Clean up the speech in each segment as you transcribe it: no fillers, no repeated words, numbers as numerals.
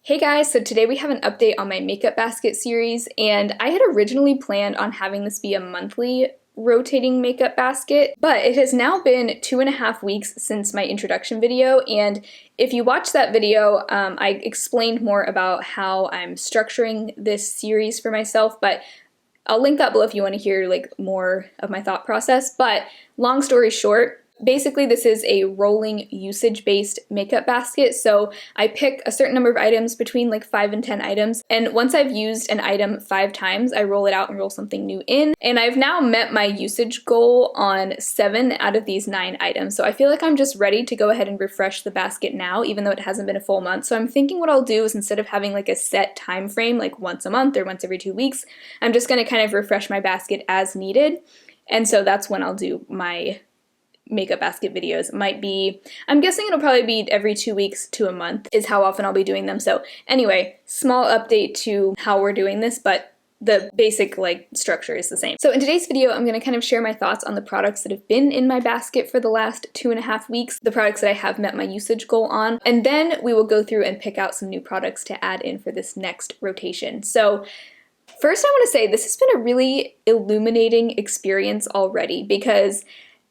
Hey guys, so today we have an update on my makeup basket series, and I had originally planned on having this be a monthly rotating makeup basket, but it has now been 2.5 weeks since my introduction video, and if you watched that video, I explained more about how I'm structuring this series for myself, but I'll link that below if you want to hear more of my thought process. But long story short, basically, this is a rolling usage-based makeup basket, so I pick a certain number of items between 5 and 10 items, and once I've used an item 5 times, I roll it out and roll something new in, and I've now met my usage goal on 7 out of these 9 items, so I feel like I'm just ready to go ahead and refresh the basket now, even though it hasn't been a full month. So I'm thinking what I'll do is, instead of having a set time frame, once a month or once every 2 weeks, I'm just going to kind of refresh my basket as needed, and so that's when I'll do my makeup basket videos. Might be, I'm guessing it'll probably be every 2 weeks to a month is how often I'll be doing them. So anyway, small update to how we're doing this, but the basic structure is the same. So in today's video, I'm going to kind of share my thoughts on the products that have been in my basket for the last 2.5 weeks, the products that I have met my usage goal on, and then we will go through and pick out some new products to add in for this next rotation. So first I want to say this has been a really illuminating experience already, because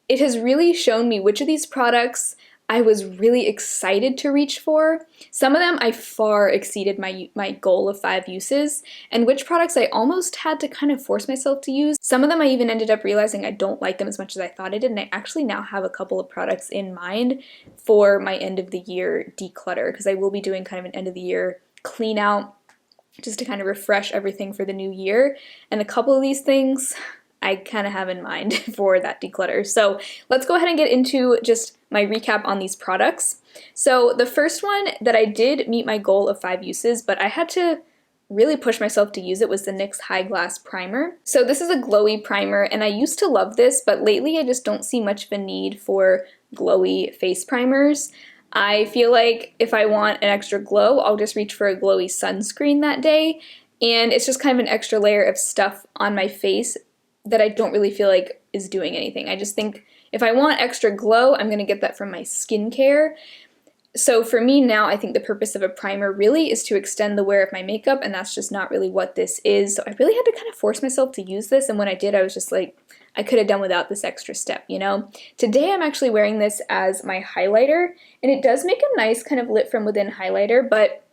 it has really shown me which of these products I was really excited to reach for. Some of them I far exceeded my goal of 5 uses, and which products I almost had to kind of force myself to use. Some of them I even ended up realizing I don't like them as much as I thought I did, and I actually now have a couple of products in mind for my end of the year declutter, because I will be doing kind of an end of the year clean out just to kind of refresh everything for the new year, and a couple of these things I kind of have in mind for that declutter. So let's go ahead and get into just my recap on these products. So the first one that I did meet my goal of 5 uses, but I had to really push myself to use it, was the NYX High Glass Primer. So this is a glowy primer, and I used to love this, but lately I just don't see much of a need for glowy face primers. I feel like if I want an extra glow, I'll just reach for a glowy sunscreen that day, and it's just kind of an extra layer of stuff on my face that I don't really feel like is doing anything. I just think if I want extra glow, I'm gonna get that from my skincare. So for me now, I think the purpose of a primer really is to extend the wear of my makeup, and that's just not really what this is. So I really had to kind of force myself to use this, and when I did, I was just like, I could have done without this extra step, you know? Today I'm actually wearing this as my highlighter, and it does make a nice kind of lit from within highlighter, but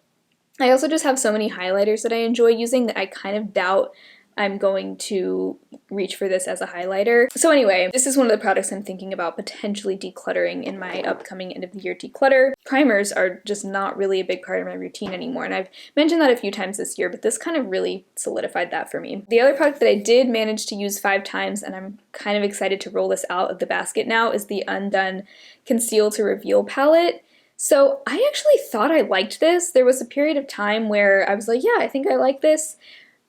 I also just have so many highlighters that I enjoy using that I kind of doubt I'm going to reach for this as a highlighter. So anyway, this is one of the products I'm thinking about potentially decluttering in my upcoming end of the year declutter. Primers are just not really a big part of my routine anymore, and I've mentioned that a few times this year, but this kind of really solidified that for me. The other product that I did manage to use 5 times, and I'm kind of excited to roll this out of the basket now, is the Undone Conceal to Reveal palette. So I actually thought I liked this. There was a period of time where I was like, yeah, I think I like this.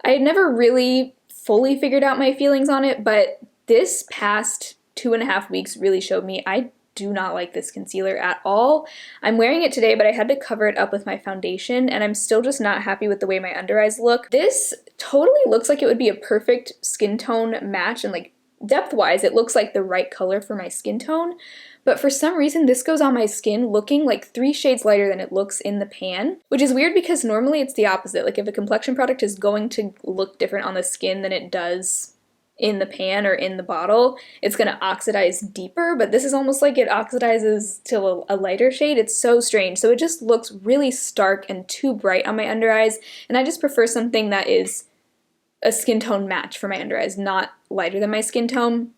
I had never really fully figured out my feelings on it, but this past 2.5 weeks really showed me I do not like this concealer at all. I'm wearing it today, but I had to cover it up with my foundation, and I'm still just not happy with the way my under eyes look. This totally looks like it would be a perfect skin tone match, and depth-wise, it looks like the right color for my skin tone, but for some reason this goes on my skin looking like 3 shades lighter than it looks in the pan, which is weird because normally it's the opposite. If a complexion product is going to look different on the skin than it does in the pan or in the bottle, it's going to oxidize deeper, but this is almost like it oxidizes to a lighter shade. It's so strange. So it just looks really stark and too bright on my under eyes, and I just prefer something that is a skin tone match for my under eyes, not lighter than my skin tone.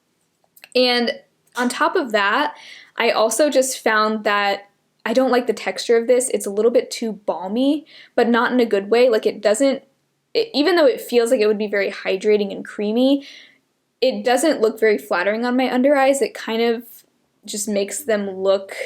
And on top of that, I also just found that I don't like the texture of this. It's a little bit too balmy, but not in a good way. Even though it feels like it would be very hydrating and creamy, it doesn't look very flattering on my under eyes. It kind of just makes them look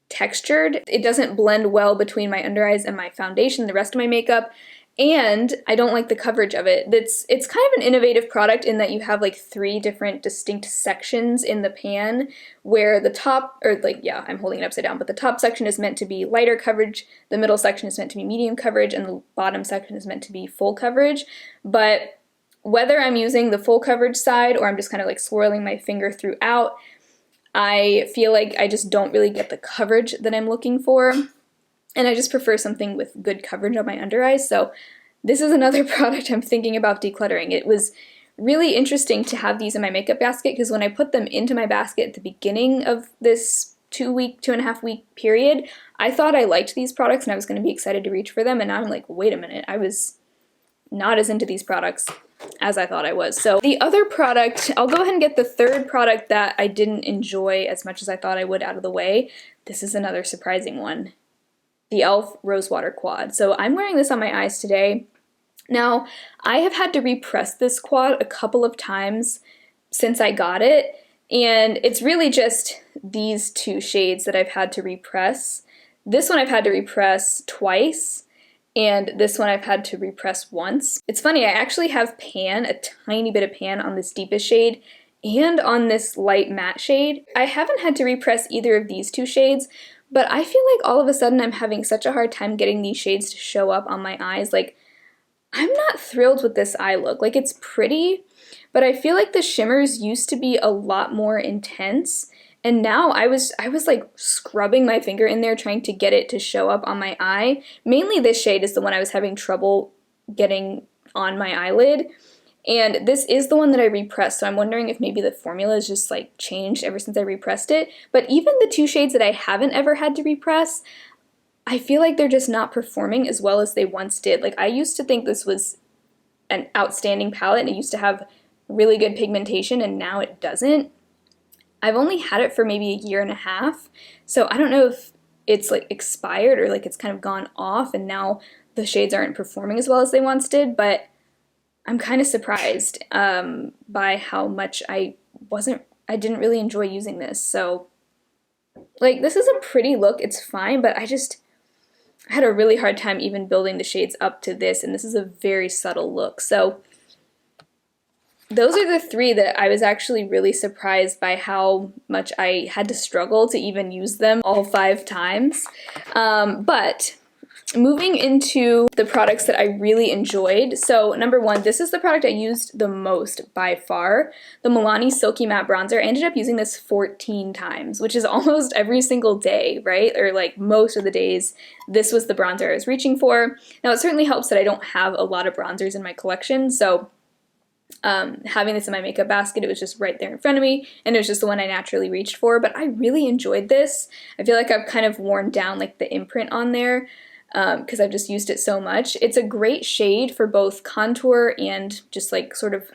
textured. It doesn't blend well between my under eyes and my foundation, the rest of my makeup. And I don't like the coverage of it. It's kind of an innovative product in that you have 3 different distinct sections in the pan, where the top, I'm holding it upside down, but the top section is meant to be lighter coverage, the middle section is meant to be medium coverage, and the bottom section is meant to be full coverage. But whether I'm using the full coverage side or I'm just kind of swirling my finger throughout, I feel like I just don't really get the coverage that I'm looking for. and I just prefer something with good coverage on my under eyes, so this is another product I'm thinking about decluttering. It was really interesting to have these in my makeup basket because when I put them into my basket at the beginning of this 2.5 week period, I thought I liked these products and I was going to be excited to reach for them, and now I'm like, wait a minute, I was not as into these products as I thought I was. So the other product, I'll go ahead and get the third product that I didn't enjoy as much as I thought I would out of the way. This is another surprising one. The e.l.f. Rosewater Quad. So I'm wearing this on my eyes today. Now, I have had to repress this quad a couple of times since I got it, and it's really just these two shades that I've had to repress. This one I've had to repress twice, and this one I've had to repress once. It's funny, I actually have pan, a tiny bit of pan on this deepest shade and on this light matte shade. I haven't had to repress either of these two shades, but I feel like all of a sudden I'm having such a hard time getting these shades to show up on my eyes. Like, I'm not thrilled with this eye look. Like, it's pretty, but I feel like the shimmers used to be a lot more intense, and now I was like scrubbing my finger in there trying to get it to show up on my eye. Mainly this shade is the one I was having trouble getting on my eyelid, and this is the one that I repressed, so I'm wondering if maybe the formula has just like changed ever since I repressed it. But even the two shades that I haven't ever had to repress, I feel like they're just not performing as well as they once did. Like, I used to think this was an outstanding palette and it used to have really good pigmentation, and now it doesn't. I've only had it for maybe a year and a half, so I don't know if it's like expired or like it's kind of gone off and now the shades aren't performing as well as they once did, but I'm kind of surprised by how much I didn't really enjoy using this. So, like, this is a pretty look, it's fine, but I had a really hard time even building the shades up to this, and this is a very subtle look. So those are the three that I was actually really surprised by how much I had to struggle to even use them all 5 times. But moving into the products that I really enjoyed. So number one, this is the product I used the most by far, the Milani Silky Matte Bronzer. I ended up using this 14 times, which is almost every single day, right? Or like most of the days, this was the bronzer I was reaching for. Now it certainly helps that I don't have a lot of bronzers in my collection, so having this in my makeup basket, it was just right there in front of me, and it was just the one I naturally reached for, but I really enjoyed this. I feel like I've kind of worn down like the imprint on there, because I've just used it so much. It's a great shade for both contour and just like sort of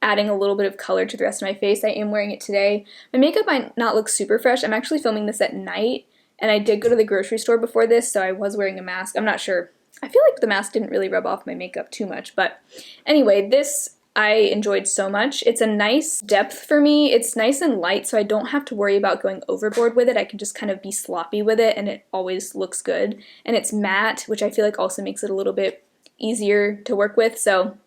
adding a little bit of color to the rest of my face. I am wearing it today. My makeup might not look super fresh. I'm actually filming this at night, and I did go to the grocery store before this, so I was wearing a mask. I'm not sure. I feel like the mask didn't really rub off my makeup too much, but anyway, this I enjoyed so much. It's a nice depth for me. It's nice and light, so I don't have to worry about going overboard with it. I can just kind of be sloppy with it, and it always looks good. And it's matte, which I feel like also makes it a little bit easier to work with. So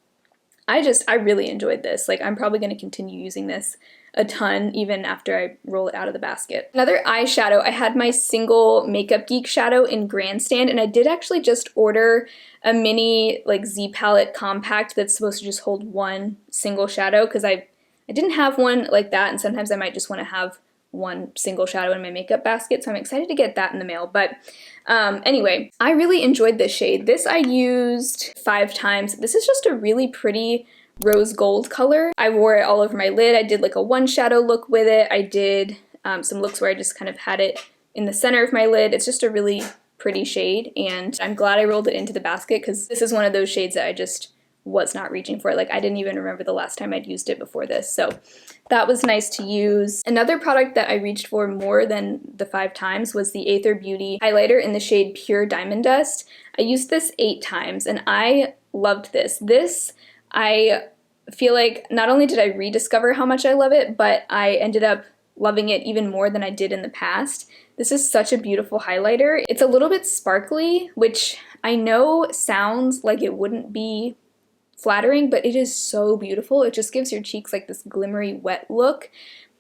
I really enjoyed this. Like, I'm probably going to continue using this a ton even after I roll it out of the basket. Another eyeshadow, I had my single Makeup Geek shadow in Grandstand, and I did actually just order a mini like Z palette compact that's supposed to just hold one single shadow, because I didn't have one like that, and sometimes I might just want to have one single shadow in my makeup basket, so I'm excited to get that in the mail. But anyway, I really enjoyed this shade. This I used 5 times. This is just a really pretty rose gold color. I wore it all over my lid. I did like a one shadow look with it. I did some looks where I just kind of had it in the center of my lid. It's just a really pretty shade, and I'm glad I rolled it into the basket because this is one of those shades that I just was not reaching for. Like, I didn't even remember the last time I'd used it before this, so that was nice to use. Another product that I reached for more than the 5 times was the Aether Beauty highlighter in the shade Pure Diamond Dust. I used this 8 times, and I loved this. I feel like not only did I rediscover how much I love it, but I ended up loving it even more than I did in the past. This is such a beautiful highlighter. It's a little bit sparkly, which I know sounds like it wouldn't be flattering, but it is so beautiful. It just gives your cheeks like this glimmery wet look,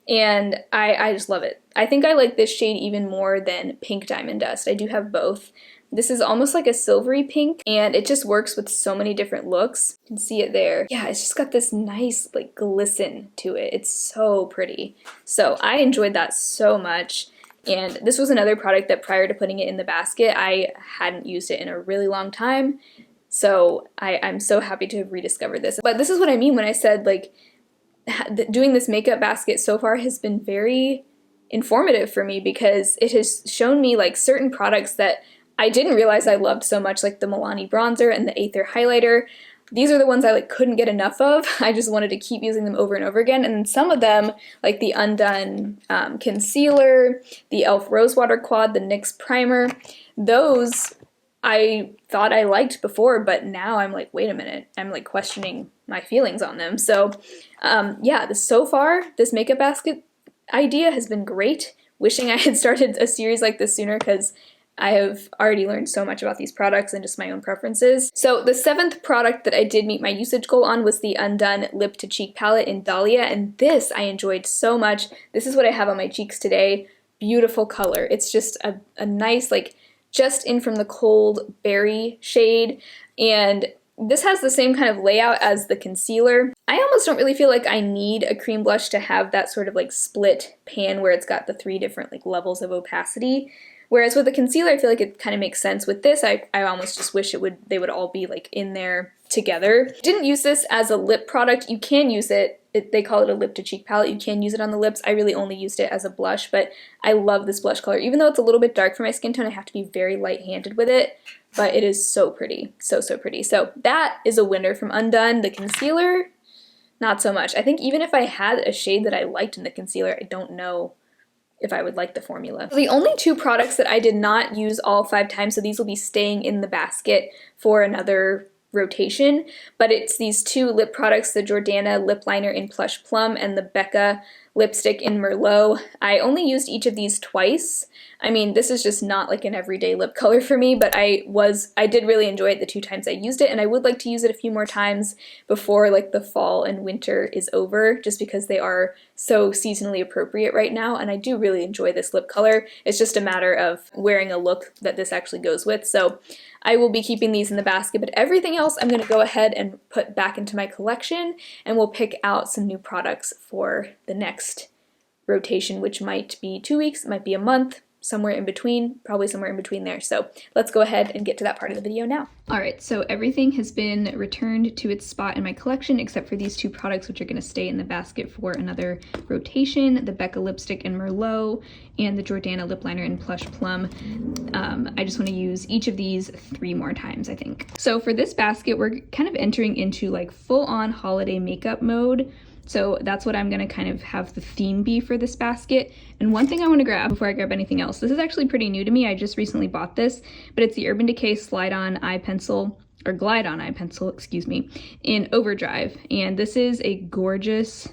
and I just love it. I think I like this shade even more than Pink Diamond Dust. I do have both. This is almost like a silvery pink, and it just works with so many different looks. You can see it there. Yeah, it's just got this nice like glisten to it. It's so pretty. So I enjoyed that so much. And this was another product that prior to putting it in the basket, I hadn't used it in a really long time. So I'm so happy to have rediscovered this. But this is what I mean when I said, like, doing this makeup basket so far has been very informative for me, because it has shown me like certain products that I didn't realize I loved so much, like the Milani bronzer and the Aether highlighter. These are the ones I like couldn't get enough of. I just wanted to keep using them over and over again. And then some of them, like the Undone concealer, the e.l.f. Rosewater Quad, the NYX primer, those I thought I liked before, but now I'm like, wait a minute, I'm like questioning my feelings on them. So yeah, so far, this makeup basket idea has been great. Wishing I had started a series like this sooner, because I have already learned so much about these products and just my own preferences. So the 7th product that I did meet my usage goal on was the Undone Lip to Cheek palette in Dahlia, and this I enjoyed so much. This is what I have on my cheeks today. Beautiful color. It's just a nice, like, just in from the cold berry shade, and this has the same kind of layout as the concealer. I almost don't really feel like I need a cream blush to have that sort of like split pan where it's got the 3 different like levels of opacity. Whereas with the concealer, I feel like it kind of makes sense. With this, I almost just wish they would all be like in there together. Didn't use this as a lip product. You can use it. They call it a lip to cheek palette. You can use it on the lips. I really only used it as a blush, but I love this blush color. Even though it's a little bit dark for my skin tone, I have to be very light-handed with it, but it is so pretty. So, so pretty. So that is a winner from Undone. The concealer, not so much. I think even if I had a shade that I liked in the concealer, I don't know if I would like the formula. The only 2 products that I did not use all 5 times, so these will be staying in the basket for another rotation, but it's these 2 lip products, the Jordana lip liner in Plush Plum and the Becca lipstick in Merlot. I only used each of these twice. I mean, this is just not like an everyday lip color for me, but I did really enjoy it the 2 times I used it, and I would like to use it a few more times before like the fall and winter is over, just because they are so seasonally appropriate right now, and I do really enjoy this lip color. It's just a matter of wearing a look that this actually goes with. So I will be keeping these in the basket, but everything else I'm going to go ahead and put back into my collection, and we'll pick out some new products for the next rotation, which might be 2 weeks, might be a month, somewhere in between, probably somewhere in between there. So let's go ahead and get to that part of the video now. All right, so everything has been returned to its spot in my collection except for these 2 products, which are going to stay in the basket for another rotation, the Becca lipstick in Merlot and the Jordana lip liner in Plush Plum. I just want to use each of these 3 more times, I think. So for this basket, we're kind of entering into like full-on holiday makeup mode. So that's what I'm gonna kind of have the theme be for this basket. And one thing I wanna grab before I grab anything else, this is actually pretty new to me, I just recently bought this, but it's the Urban Decay Slide-On Eye Pencil, or Glide-On Eye Pencil, excuse me, in Overdrive. And this is a gorgeous,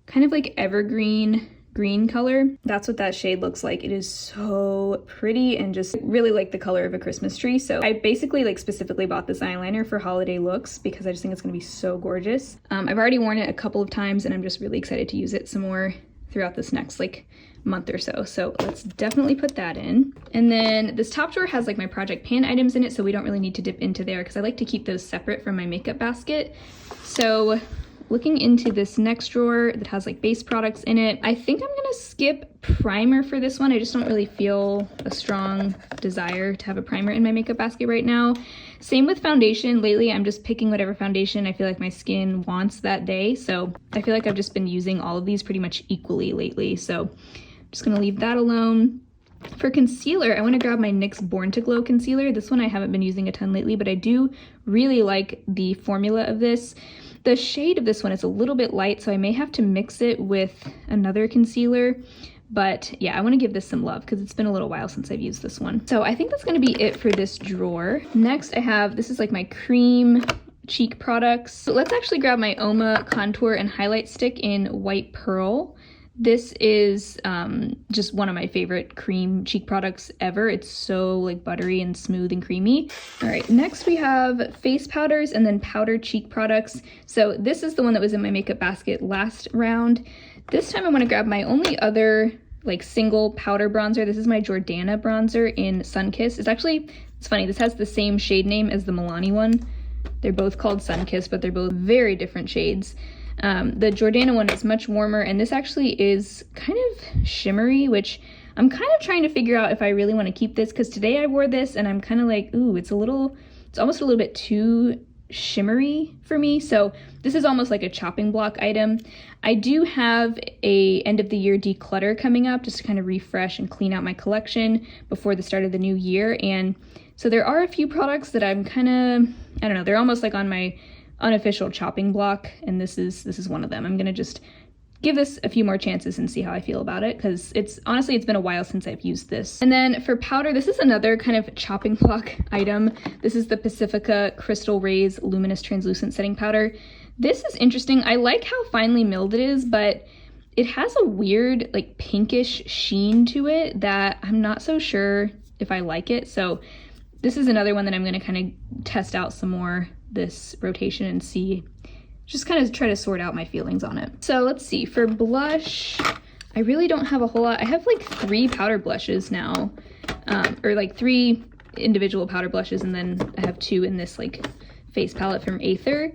kind of like evergreen green color. That's what that shade looks like. It is so pretty and just really like the color of a Christmas tree. So I basically like specifically bought this eyeliner for holiday looks because I just think it's gonna be so gorgeous. I've already worn it a couple of times and I'm just really excited to use it some more throughout this next like month or so. So let's definitely put that in. And then this top drawer has like my Project Pan items in it, so we don't really need to dip into there because I like to keep those separate from my makeup basket. So looking into this next drawer that has like base products in it, I think I'm gonna skip primer for this one. I just don't really feel a strong desire to have a primer in my makeup basket right now. Same with foundation. Lately, I'm just picking whatever foundation I feel like my skin wants that day. So I feel like I've just been using all of these pretty much equally lately. So I'm just gonna leave that alone. For concealer, I want to grab my NYX Born to Glow concealer. This one I haven't been using a ton lately, but I do really like the formula of this. The shade of this one is a little bit light, so I may have to mix it with another concealer. But yeah, I want to give this some love because it's been a little while since I've used this one. So I think that's going to be it for this drawer. Next I have, this is like my cream cheek products. So let's actually grab my Oma contour and highlight stick in White Pearl. This is just one of my favorite cream cheek products ever. It's so like buttery and smooth and creamy. All right, next we have face powders and then powdered cheek products. So this is the one that was in my makeup basket last round. This time I want to grab my only other like single powder bronzer. This is my Jordana bronzer in Sunkissed. It's funny, this has the same shade name as the Milani one. They're both called Sunkissed, but they're both very different shades. The Jordana one is much warmer, and this actually is kind of shimmery, which I'm kind of trying to figure out if I really want to keep this, because today I wore this and I'm kind of like, ooh, it's almost a little bit too shimmery for me. So this is almost like a chopping block item. I do have a end of the year declutter coming up just to kind of refresh and clean out my collection before the start of the new year. And so there are a few products that I'm kind of, I don't know, they're almost like on my unofficial chopping block, and this is one of them. I'm gonna just give this a few more chances and see how I feel about it, because it's been a while since I've used this. And then for powder, this is another kind of chopping block item. This is the Pacifica Crystal Rays Luminous Translucent Setting Powder. This is interesting. I like how finely milled it is, but it has a weird like pinkish sheen to it that I'm not so sure if I like it. So this is another one that I'm gonna kind of test out some more this rotation and see, just kind of try to sort out my feelings on it. So let's see, for blush, I really don't have a whole lot. I have like 3 powder blushes now, or like 3 individual powder blushes, and then I have 2 in this like face palette from Aether.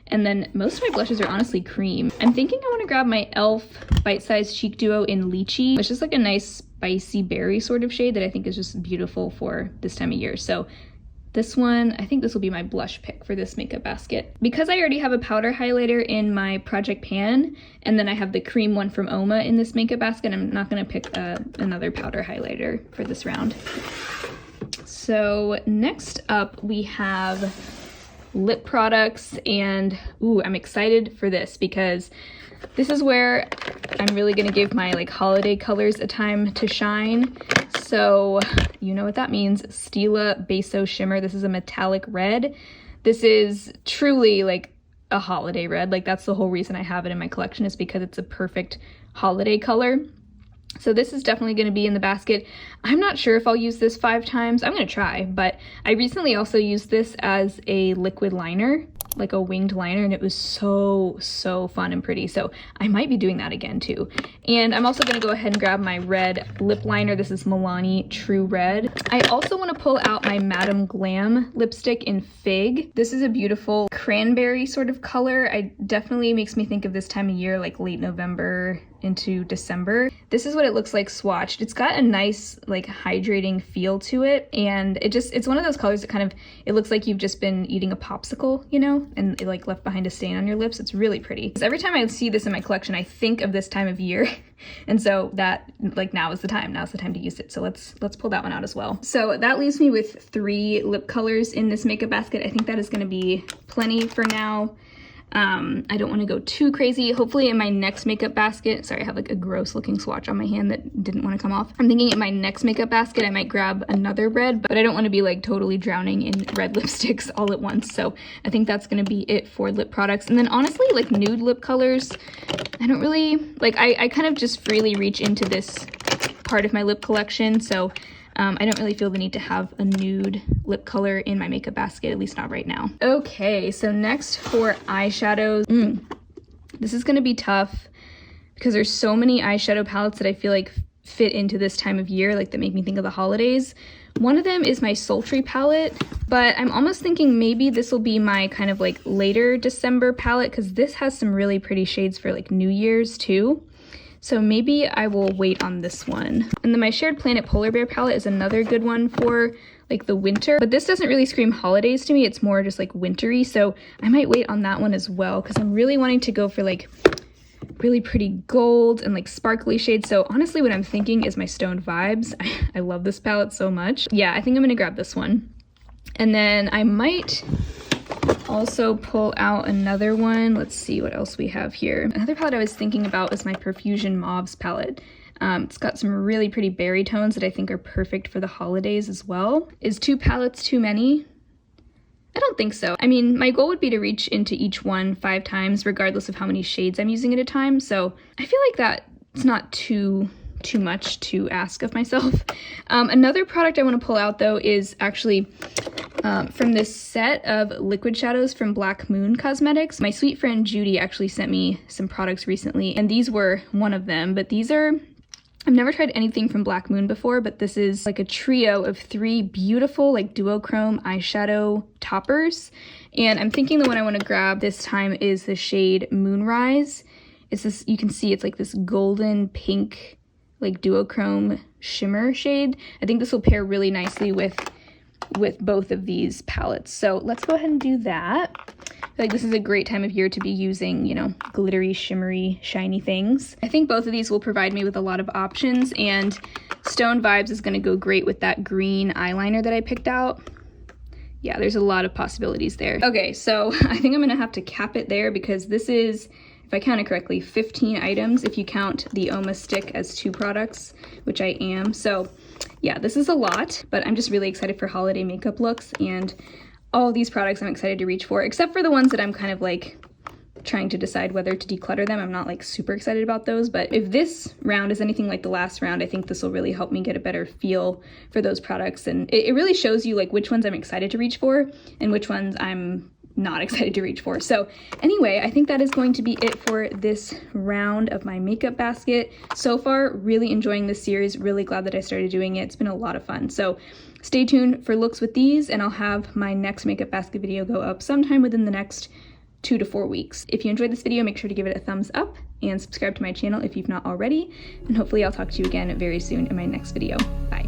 And then most of my blushes are honestly cream. I'm thinking I want to grab my e.l.f. Bite Size Cheek Duo in Lychee, which is like a nice spicy berry sort of shade that I think is just beautiful for this time of year. So this one, I think this will be my blush pick for this makeup basket. Because I already have a powder highlighter in my Project Pan, and then I have the cream one from Oma in this makeup basket, I'm not gonna pick another powder highlighter for this round. So next up we have lip products, and ooh, I'm excited for this because this is where I'm really gonna give my like holiday colors a time to shine. So you know what that means. Stila Beso Shimmer. This is a metallic red. This is truly like a holiday red. Like that's the whole reason I have it in my collection, is because it's a perfect holiday color. So this is definitely going to be in the basket. I'm not sure if I'll use this 5 times. I'm going to try, but I recently also used this as a liquid liner, like a winged liner, and it was so fun and pretty. So I might be doing that again too. And I'm also going to go ahead and grab my red lip liner. This is Milani True Red. I also want to pull out my Madame Glam lipstick in Fig. This is a beautiful cranberry sort of color. It definitely makes me think of this time of year, like late November into December. This is what it looks like swatched. It's got a nice like hydrating feel to it, and it's one of those colors that kind of, it looks like you've just been eating a popsicle, you know, and it like left behind a stain on your lips. It's really pretty. So every time I see this in my collection, I think of this time of year. And so that, like, now's the time to use it. So let's pull that one out as well. So that leaves me with 3 lip colors in this makeup basket. I think that is gonna be plenty for now. I don't want to go too crazy. Hopefully in my next makeup basket, sorry, I have like a gross looking swatch on my hand that didn't want to come off. I'm thinking in my next makeup basket, I might grab another red, but I don't want to be like totally drowning in red lipsticks all at once. So I think that's going to be it for lip products. And then honestly, like nude lip colors, I don't really, like I kind of just freely reach into this part of my lip collection. So I don't really feel the need to have a nude lip color in my makeup basket, at least not right now. Okay, so next for eyeshadows. This is gonna be tough because there's so many eyeshadow palettes that I feel like fit into this time of year, like that make me think of the holidays. One of them is my Sultry palette, but I'm almost thinking maybe this will be my kind of like later December palette, because this has some really pretty shades for like New Year's too. So maybe I will wait on this one. And then my Shared Planet Polar Bear palette is another good one for like the winter, but this doesn't really scream holidays to me. It's more just like wintry. So I might wait on that one as well, because I'm really wanting to go for like really pretty gold and like sparkly shades. So honestly, what I'm thinking is my Stoned Vibes. I love this palette so much. Yeah, I think I'm gonna grab this one. And then I might also pull out another one. Let's see what else we have here. Another palette I was thinking about is my Perfusion Mauves palette. It's got some really pretty berry tones that I think are perfect for the holidays as well. Is 2 palettes too many? I don't think so. I mean, my goal would be to reach into each one 5 times, regardless of how many shades I'm using at a time. So I feel like that's not too much to ask of myself. Another product I want to pull out though is actually from this set of liquid shadows from Black Moon Cosmetics. My sweet friend Judy actually sent me some products recently, and these were one of them, but these are, I've never tried anything from Black Moon before, but this is like a trio of 3 beautiful like duochrome eyeshadow toppers. And I'm thinking the one I want to grab this time is the shade Moonrise. It's this, you can see it's like this golden pink like duochrome shimmer shade. I think this will pair really nicely with both of these palettes. So let's go ahead and do that. I feel like this is a great time of year to be using, you know, glittery, shimmery, shiny things. I think both of these will provide me with a lot of options, and Stone Vibes is gonna go great with that green eyeliner that I picked out. Yeah, there's a lot of possibilities there. Okay, so I think I'm gonna have to cap it there because this is, if I count it correctly, 15 items if you count the Oma stick as 2 products, which I am. So yeah, this is a lot, but I'm just really excited for holiday makeup looks, and all of these products I'm excited to reach for, except for the ones that I'm kind of like trying to decide whether to declutter them. I'm not like super excited about those, but if this round is anything like the last round, I think this will really help me get a better feel for those products, and it really shows you like which ones I'm excited to reach for and which ones I'm not excited to reach for. So anyway, I think that is going to be it for this round of my makeup basket. So far, really enjoying this series, really glad that I started doing it. It's been a lot of fun. So stay tuned for looks with these, and I'll have my next makeup basket video go up sometime within the next 2 to 4 weeks. If you enjoyed this video, make sure to give it a thumbs up and subscribe to my channel if you've not already. And hopefully I'll talk to you again very soon in my next video. Bye.